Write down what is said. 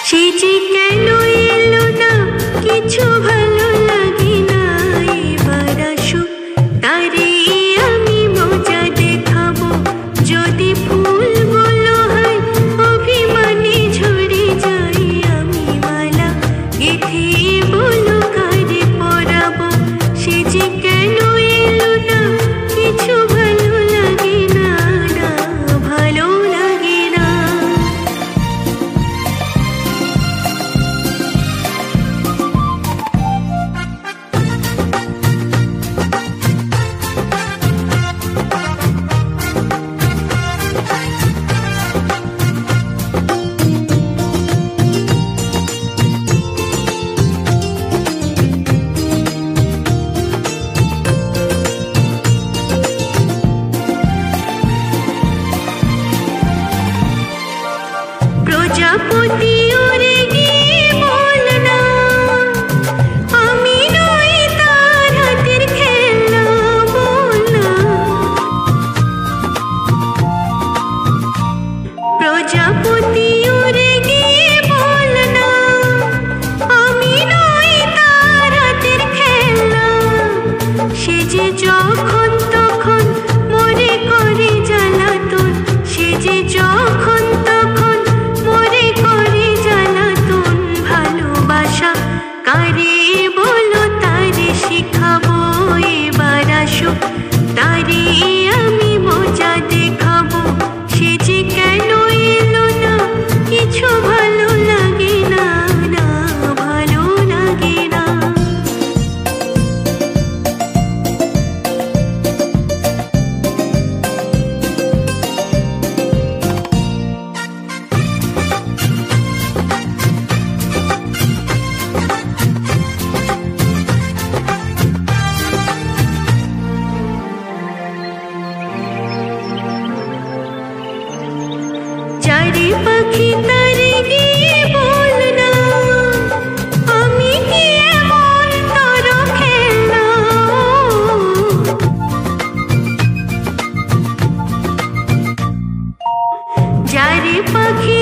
সে যে কেন এলো না, কিছু ভালো লাগে না। এবার আসুক, তারে আমি মজা দেখাবো। যদি ফুলগুলো হয় অভিমানে ঝরে যায়, আমি মালা গেঁথে বলো কারে পরাবো। সে যে কেন এলো না, কিছু ভালো লাগে না, না ভালো লাগে না। প্রজাপতি উড়ে গিয়ে বল না, আমি নই তার হাতের খেলনা, বল না। প্রজাপতি উড়ে গিয়ে বল না, আমি নই তার হাতের খেলনা। সে যে যখন তখন মনে করে জ্বালাতন, সে যে যখন তখন মনে করে জ্বালাতন। ভালোবাসা কারে বলো, তারে শিখাবো। এবার আসুক, তারে আমি মজা দেখাবো। সে যে কেন এলো না, কিছু ভালো লাগে না, না ভালো লাগে না। যারে পাখি তারে গিয়ে বল না, আমি কি এমন তোর খেলনা। যারে পাখি